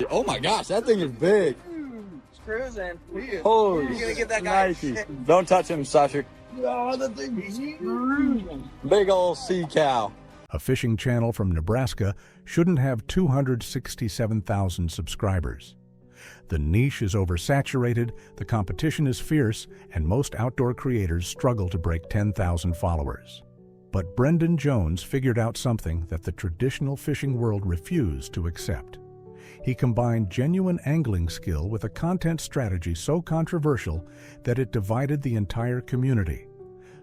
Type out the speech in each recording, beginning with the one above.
Oh my gosh, that thing is big. It's cruising. Holy, You're gonna get that guy. Don't touch him, Sasha. Oh, that thing is cruising. Big old sea cow. A fishing channel from Nebraska shouldn't have 267,000 subscribers. The niche is oversaturated, the competition is fierce, and most outdoor creators struggle to break 10,000 followers. But Brendan Jones figured out something that the traditional fishing world refused to accept. He combined genuine angling skill with a content strategy so controversial that it divided the entire community.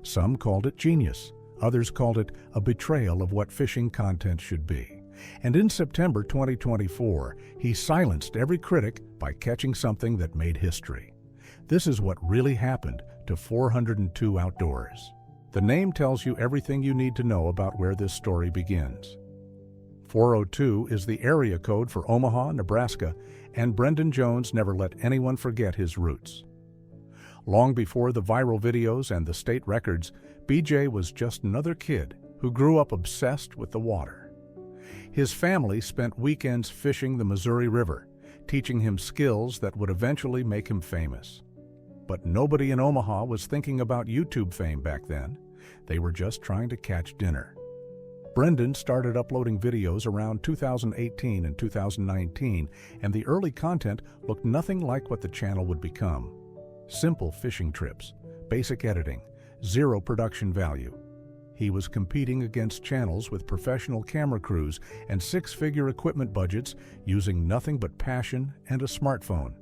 Some called it genius. Others called it a betrayal of what fishing content should be. And in September 2024, he silenced every critic by catching something that made history. This is what really happened to 402 Outdoors. The name tells you everything you need to know about where this story begins. 402 is the area code for Omaha, Nebraska, and Brendan Jones never let anyone forget his roots. Long before the viral videos and the state records, BJ was just another kid who grew up obsessed with the water. His family spent weekends fishing the Missouri River, teaching him skills that would eventually make him famous. But nobody in Omaha was thinking about YouTube fame back then. They were just trying to catch dinner. Brendan started uploading videos around 2018 and 2019, and the early content looked nothing like what the channel would become. Simple fishing trips, basic editing, zero production value. He was competing against channels with professional camera crews and six-figure equipment budgets using nothing but passion and a smartphone.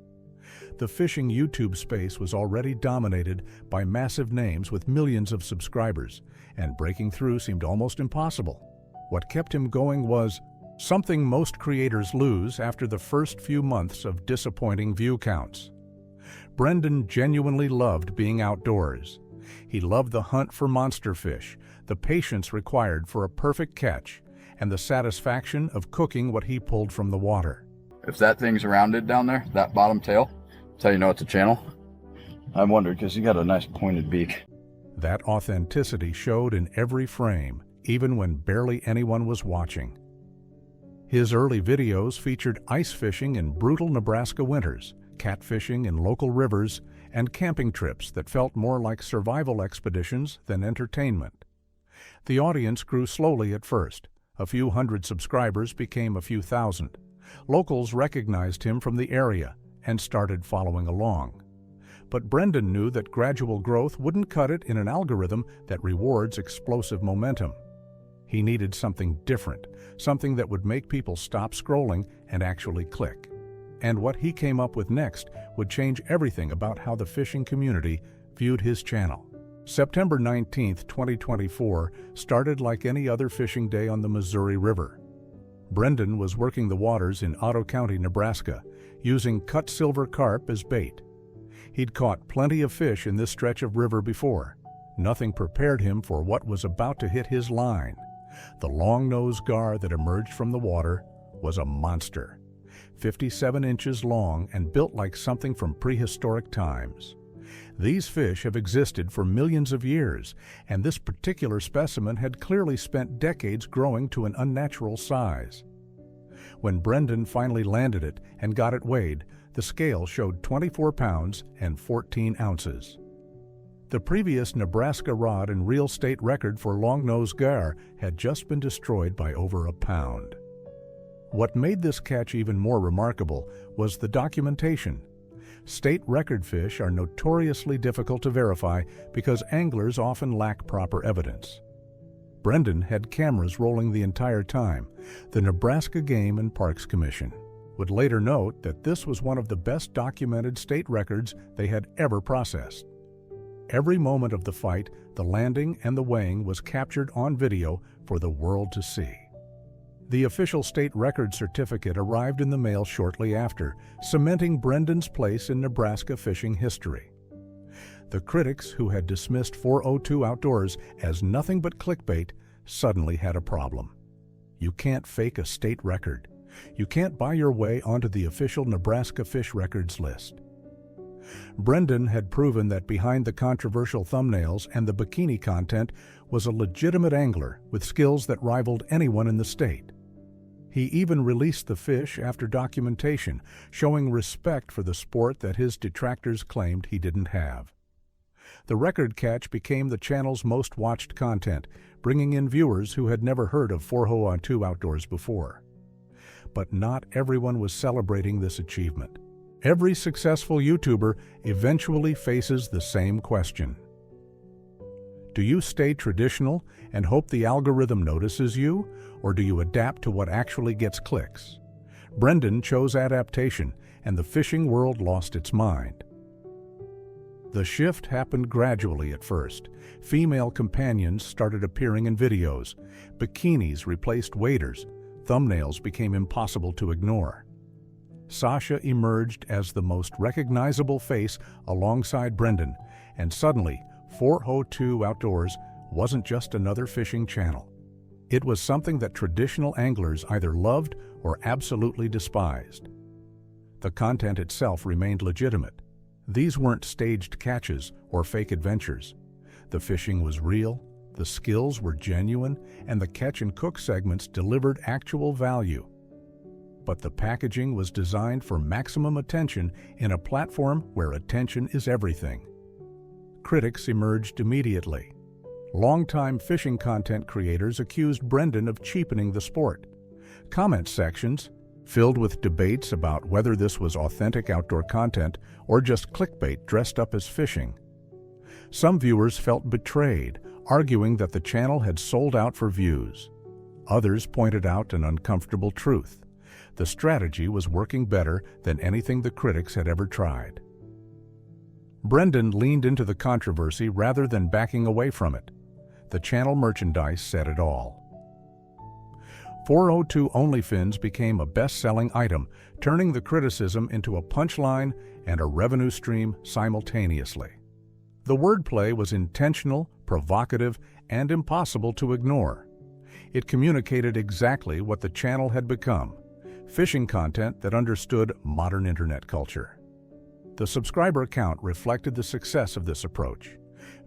The fishing YouTube space was already dominated by massive names with millions of subscribers, and breaking through seemed almost impossible. What kept him going was something most creators lose after the first few months of disappointing view counts. Brendan genuinely loved being outdoors. He loved the hunt for monster fish, the patience required for a perfect catch, and the satisfaction of cooking what he pulled from the water. If that thing's rounded down there, that bottom tail, that's how you know it's a channel. I wondered because you got a nice pointed beak. That authenticity showed in every frame, even when barely anyone was watching. His early videos featured ice fishing in brutal Nebraska winters, catfishing in local rivers, and camping trips that felt more like survival expeditions than entertainment. The audience grew slowly at first. A few hundred subscribers became a few thousand. Locals recognized him from the area and started following along. But Brendan knew that gradual growth wouldn't cut it in an algorithm that rewards explosive momentum. He needed something different, something that would make people stop scrolling and actually click. And what he came up with next would change everything about how the fishing community viewed his channel. September 19, 2024 started like any other fishing day on the Missouri River. Brendan was working the waters in Otto County, Nebraska, using cut silver carp as bait. He'd caught plenty of fish in this stretch of river before. Nothing prepared him for what was about to hit his line. The long-nosed gar that emerged from the water was a monster, 57 inches long and built like something from prehistoric times. These fish have existed for millions of years, and this particular specimen had clearly spent decades growing to an unnatural size. When Brendan finally landed it and got it weighed, the scale showed 24 pounds and 14 ounces. The previous Nebraska rod and reel state record for long-nosed gar had just been destroyed by over a pound. What made this catch even more remarkable was the documentation. State record fish are notoriously difficult to verify because anglers often lack proper evidence. Brendan had cameras rolling the entire time. The Nebraska Game and Parks Commission would later note that this was one of the best documented state records they had ever processed. Every moment of the fight, the landing and the weighing was captured on video for the world to see. The official state record certificate arrived in the mail shortly after, cementing Brendan's place in Nebraska fishing history. The critics who had dismissed 402 Outdoors as nothing but clickbait suddenly had a problem. You can't fake a state record. You can't buy your way onto the official Nebraska Fish Records list. Brendan had proven that behind the controversial thumbnails and the bikini content was a legitimate angler with skills that rivaled anyone in the state. He even released the fish after documentation, showing respect for the sport that his detractors claimed he didn't have. The record catch became the channel's most watched content, bringing in viewers who had never heard of 402 Outdoors before. But not everyone was celebrating this achievement. Every successful YouTuber eventually faces the same question. Do you stay traditional and hope the algorithm notices you, or do you adapt to what actually gets clicks? Brendan chose adaptation, and the fishing world lost its mind. The shift happened gradually at first. Female companions started appearing in videos. Bikinis replaced waders. Thumbnails became impossible to ignore. Sasha emerged as the most recognizable face alongside Brendan, and suddenly, 402 Outdoors wasn't just another fishing channel. It was something that traditional anglers either loved or absolutely despised. The content itself remained legitimate. These weren't staged catches or fake adventures. The fishing was real, the skills were genuine, and the catch and cook segments delivered actual value. But the packaging was designed for maximum attention in a platform where attention is everything. Critics emerged immediately. Longtime fishing content creators accused Brendan of cheapening the sport. Comment sections, filled with debates about whether this was authentic outdoor content or just clickbait dressed up as fishing. Some viewers felt betrayed, arguing that the channel had sold out for views. Others pointed out an uncomfortable truth. The strategy was working better than anything the critics had ever tried. Brendan leaned into the controversy rather than backing away from it. The channel merchandise said it all. 402 OnlyFins became a best-selling item, turning the criticism into a punchline and a revenue stream simultaneously. The wordplay was intentional, provocative, and impossible to ignore. It communicated exactly what the channel had become: fishing content that understood modern internet culture. The subscriber count reflected the success of this approach.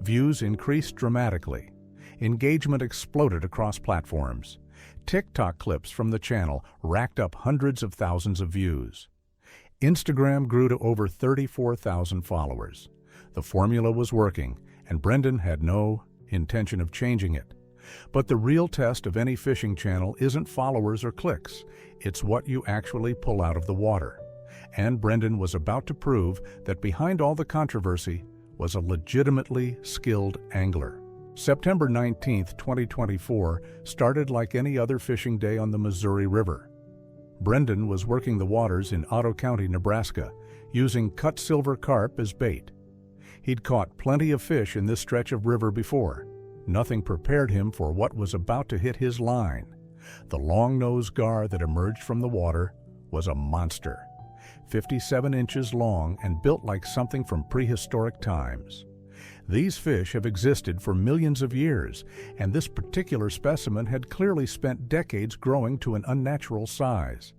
Views increased dramatically. Engagement exploded across platforms. TikTok clips from the channel racked up hundreds of thousands of views. Instagram grew to over 34,000 followers. The formula was working, and Brendan had no intention of changing it. But the real test of any fishing channel isn't followers or clicks. It's what you actually pull out of the water. And Brendan was about to prove that behind all the controversy was a legitimately skilled angler. September 19, 2024 started like any other fishing day on the Missouri River. Brendan was working the waters in Otto County, Nebraska, using cut silver carp as bait. He'd caught plenty of fish in this stretch of river before. Nothing prepared him for what was about to hit his line. The long-nosed gar that emerged from the water was a monster, 57 inches long and built like something from prehistoric times. These fish have existed for millions of years, and this particular specimen had clearly spent decades growing to an unnatural size.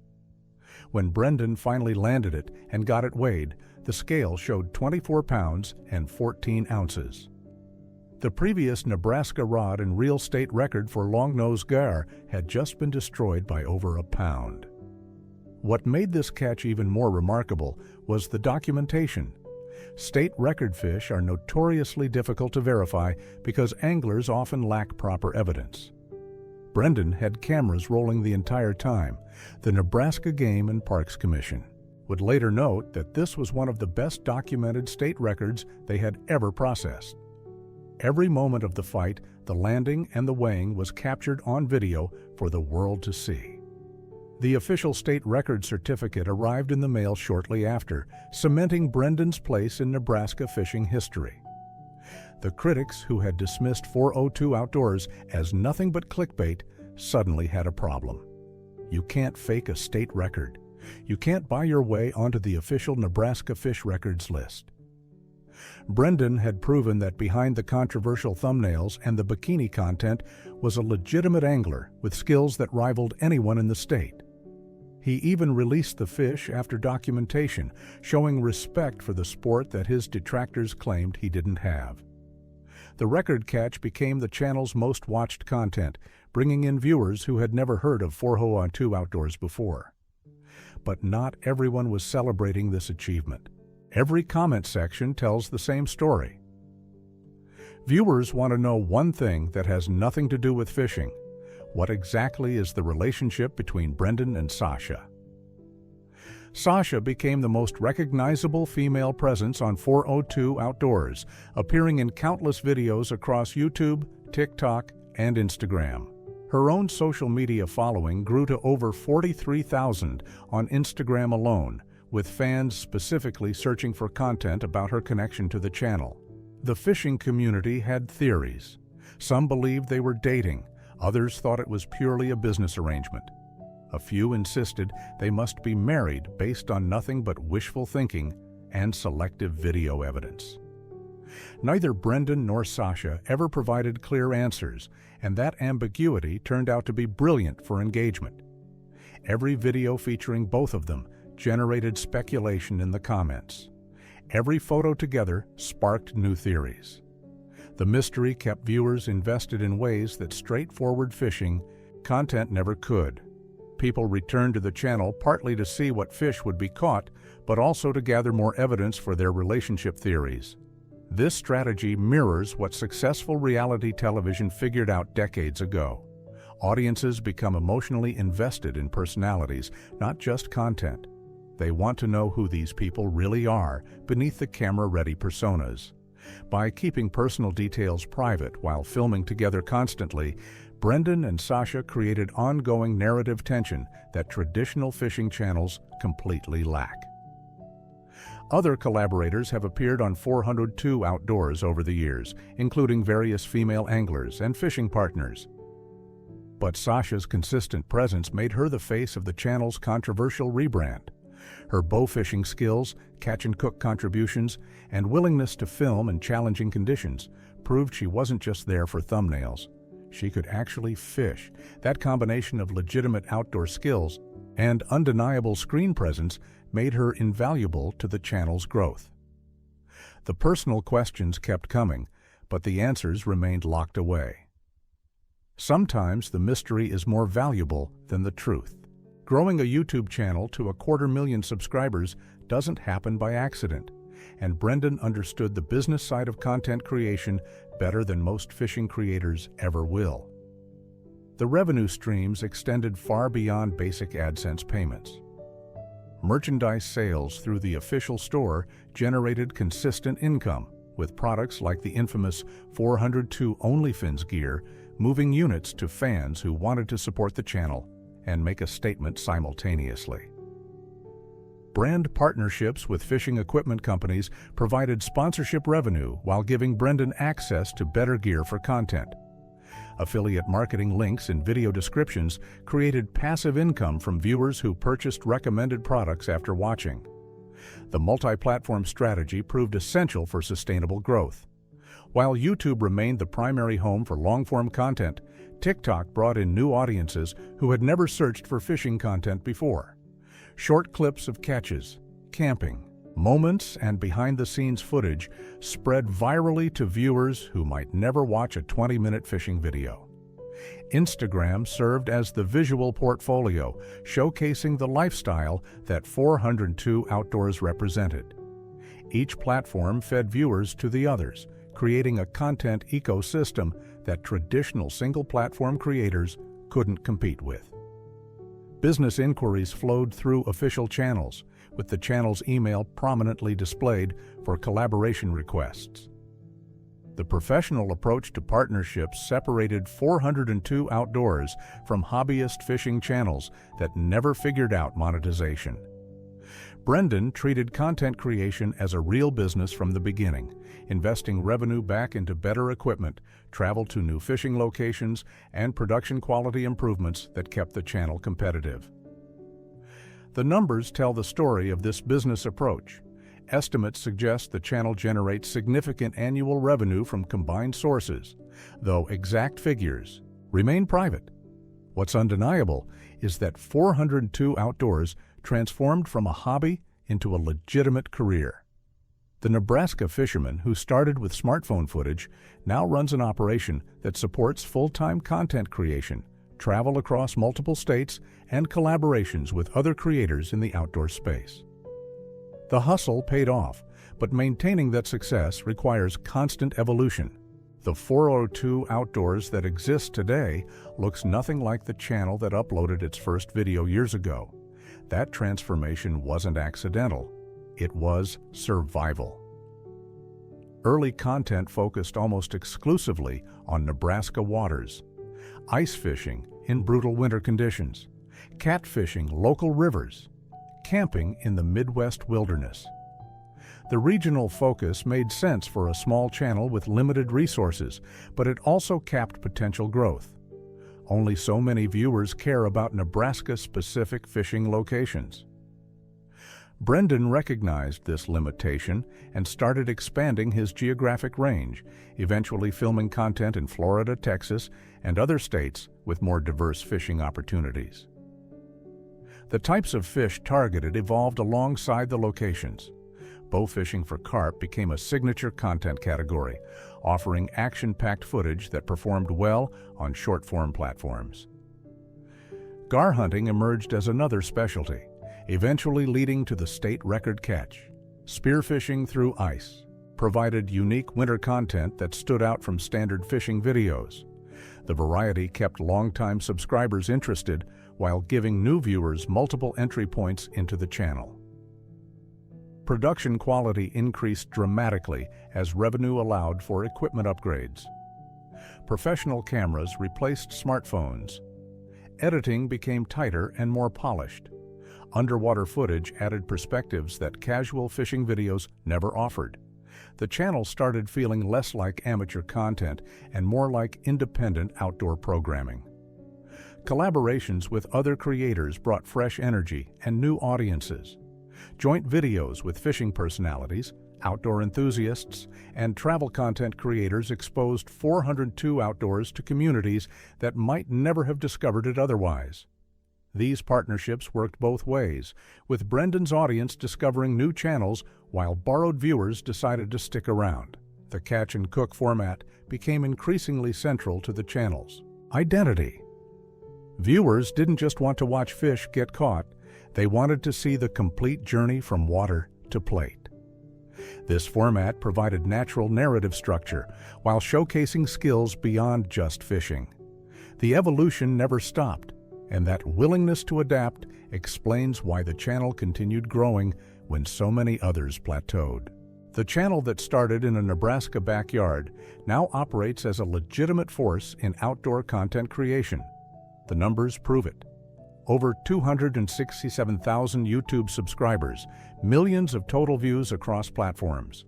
When Brendan finally landed it and got it weighed, the scale showed 24 pounds and 14 ounces. The previous Nebraska rod and reel state record for long-nosed gar had just been destroyed by over a pound. What made this catch even more remarkable was the documentation. State record fish are notoriously difficult to verify because anglers often lack proper evidence. Brendan had cameras rolling the entire time. The Nebraska Game and Parks Commission would later note that this was one of the best documented state records they had ever processed. Every moment of the fight, the landing and the weighing was captured on video for the world to see. The official state record certificate arrived in the mail shortly after, cementing Brendan's place in Nebraska fishing history. The critics who had dismissed 402 Outdoors as nothing but clickbait suddenly had a problem. You can't fake a state record. You can't buy your way onto the official Nebraska Fish Records list. Brendan had proven that behind the controversial thumbnails and the bikini content was a legitimate angler with skills that rivaled anyone in the state. He even released the fish after documentation, showing respect for the sport that his detractors claimed he didn't have. The record catch became the channel's most watched content, bringing in viewers who had never heard of 402 Outdoors before. But not everyone was celebrating this achievement. Every comment section tells the same story. Viewers want to know one thing that has nothing to do with fishing. What exactly is the relationship between Brendan and Sasha? Sasha became the most recognizable female presence on 402 Outdoors, appearing in countless videos across YouTube, TikTok, and Instagram. Her own social media following grew to over 43,000 on Instagram alone, with fans specifically searching for content about her connection to the channel. The fishing community had theories. Some believed they were dating, others thought it was purely a business arrangement. A few insisted they must be married based on nothing but wishful thinking and selective video evidence. Neither Brendan nor Sasha ever provided clear answers, and that ambiguity turned out to be brilliant for engagement. Every video featuring both of them generated speculation in the comments. Every photo together sparked new theories. The mystery kept viewers invested in ways that straightforward fishing content never could. People returned to the channel partly to see what fish would be caught, but also to gather more evidence for their relationship theories. This strategy mirrors what successful reality television figured out decades ago. Audiences become emotionally invested in personalities, not just content. They want to know who these people really are beneath the camera-ready personas. By keeping personal details private while filming together constantly, Brendan and Sasha created ongoing narrative tension that traditional fishing channels completely lack. Other collaborators have appeared on 402 Outdoors over the years, including various female anglers and fishing partners. But Sasha's consistent presence made her the face of the channel's controversial rebrand. Her bow fishing skills, catch-and-cook contributions, and willingness to film in challenging conditions proved she wasn't just there for thumbnails. She could actually fish. That combination of legitimate outdoor skills and undeniable screen presence made her invaluable to the channel's growth. The personal questions kept coming, but the answers remained locked away. Sometimes the mystery is more valuable than the truth. Growing a YouTube channel to 250,000 subscribers doesn't happen by accident, and Brendan understood the business side of content creation better than most fishing creators ever will. The revenue streams extended far beyond basic AdSense payments. Merchandise sales through the official store generated consistent income, with products like the infamous 402 OnlyFins gear moving units to fans who wanted to support the channel and make a statement simultaneously. Brand partnerships with fishing equipment companies provided sponsorship revenue while giving Brendan access to better gear for content. Affiliate marketing links in video descriptions created passive income from viewers who purchased recommended products after watching. The multi-platform strategy proved essential for sustainable growth. While YouTube remained the primary home for long-form content, TikTok brought in new audiences who had never searched for fishing content before. Short clips of catches, camping, moments, and behind-the-scenes footage spread virally to viewers who might never watch a 20-minute fishing video. Instagram served as the visual portfolio, showcasing the lifestyle that 402 Outdoors represented. Each platform fed viewers to the others, creating a content ecosystem that traditional single-platform creators couldn't compete with. Business inquiries flowed through official channels, with the channel's email prominently displayed for collaboration requests. The professional approach to partnerships separated 402 Outdoors from hobbyist fishing channels that never figured out monetization. Brendan treated content creation as a real business from the beginning, investing revenue back into better equipment, travel to new fishing locations, and production quality improvements that kept the channel competitive. The numbers tell the story of this business approach. Estimates suggest the channel generates significant annual revenue from combined sources, though exact figures remain private. What's undeniable is that 402 Outdoors transformed from a hobby into a legitimate career. The Nebraska fisherman who started with smartphone footage now runs an operation that supports full-time content creation, travel across multiple states, and collaborations with other creators in the outdoor space. The hustle paid off, but maintaining that success requires constant evolution. The 402 Outdoors that exists today looks nothing like the channel that uploaded its first video years ago. That transformation wasn't accidental. It was survival. Early content focused almost exclusively on Nebraska waters, ice fishing in brutal winter conditions, catfishing local rivers, camping in the Midwest wilderness. The regional focus made sense for a small channel with limited resources, but it also capped potential growth. Only so many viewers care about Nebraska-specific fishing locations. Brendan recognized this limitation and started expanding his geographic range, eventually filming content in Florida, Texas, and other states with more diverse fishing opportunities. The types of fish targeted evolved alongside the locations. Bow fishing for carp became a signature content category, offering action-packed footage that performed well on short-form platforms. Gar hunting emerged as another specialty, eventually leading to the state record catch. Spearfishing through ice provided unique winter content that stood out from standard fishing videos. The variety kept longtime subscribers interested while giving new viewers multiple entry points into the channel. Production quality increased dramatically as revenue allowed for equipment upgrades. Professional cameras replaced smartphones. Editing became tighter and more polished. Underwater footage added perspectives that casual fishing videos never offered. The channel started feeling less like amateur content and more like independent outdoor programming. Collaborations with other creators brought fresh energy and new audiences. Joint videos with fishing personalities, outdoor enthusiasts, and travel content creators exposed 402 Outdoors to communities that might never have discovered it otherwise. These partnerships worked both ways, with Brendan's audience discovering new channels while borrowed viewers decided to stick around. The catch and cook format became increasingly central to the channel's identity. Viewers didn't just want to watch fish get caught, they wanted to see the complete journey from water to plate. This format provided natural narrative structure while showcasing skills beyond just fishing. The evolution never stopped, and that willingness to adapt explains why the channel continued growing when so many others plateaued. The channel that started in a Nebraska backyard now operates as a legitimate force in outdoor content creation. The numbers prove it. Over 267,000 YouTube subscribers, millions of total views across platforms,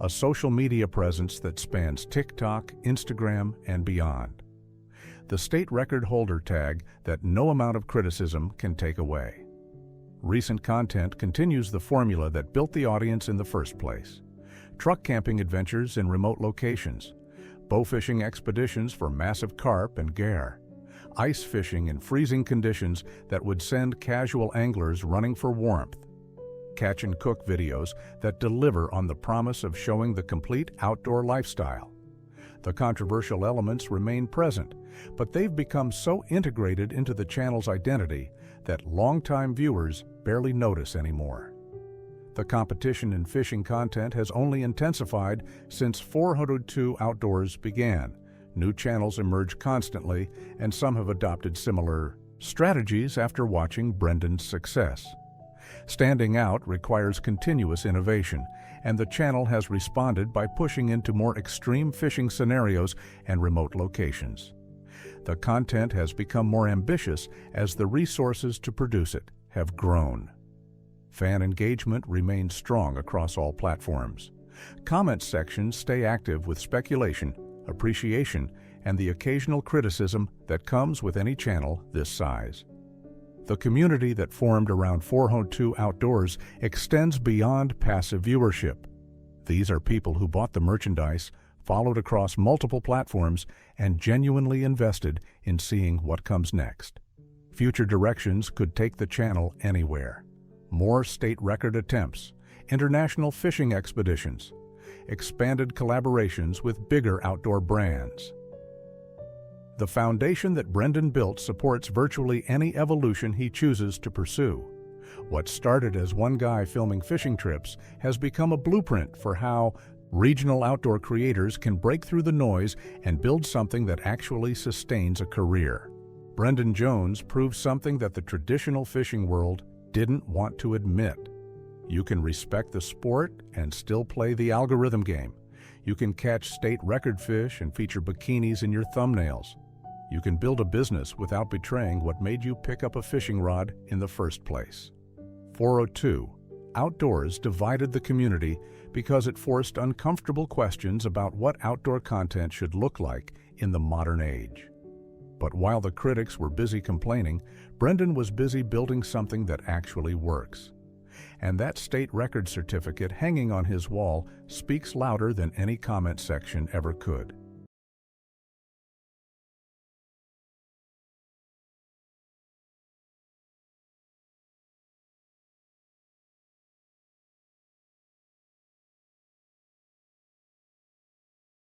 a social media presence that spans TikTok, Instagram, and beyond. The state record holder tag that no amount of criticism can take away. Recent content continues the formula that built the audience in the first place. Truck camping adventures in remote locations, bow fishing expeditions for massive carp and gare, ice fishing in freezing conditions that would send casual anglers running for warmth, catch and cook videos that deliver on the promise of showing the complete outdoor lifestyle. The controversial elements remain present, but they've become so integrated into the channel's identity that longtime viewers barely notice anymore. The competition in fishing content has only intensified since 402 Outdoors began. New channels emerge constantly, and some have adopted similar strategies after watching Brendan's success. Standing out requires continuous innovation, and the channel has responded by pushing into more extreme fishing scenarios and remote locations. The content has become more ambitious as the resources to produce it have grown. Fan engagement remains strong across all platforms. Comment sections stay active with speculation, appreciation, and the occasional criticism that comes with any channel this size. The community that formed around 402 Outdoors extends beyond passive viewership. These are people who bought the merchandise, followed across multiple platforms, and genuinely invested in seeing what comes next. Future directions could take the channel anywhere. More state record attempts, international fishing expeditions, expanded collaborations with bigger outdoor brands. The foundation that Brendan built supports virtually any evolution he chooses to pursue. What started as one guy filming fishing trips has become a blueprint for how regional outdoor creators can break through the noise and build something that actually sustains a career. Brendan Jones proves something that the traditional fishing world didn't want to admit. You can respect the sport and still play the algorithm game. You can catch state record fish and feature bikinis in your thumbnails. You can build a business without betraying what made you pick up a fishing rod in the first place. 402. Outdoors divided the community because it forced uncomfortable questions about what outdoor content should look like in the modern age. But while the critics were busy complaining, Brendan was busy building something that actually works. And that state record certificate hanging on his wall speaks louder than any comment section ever could.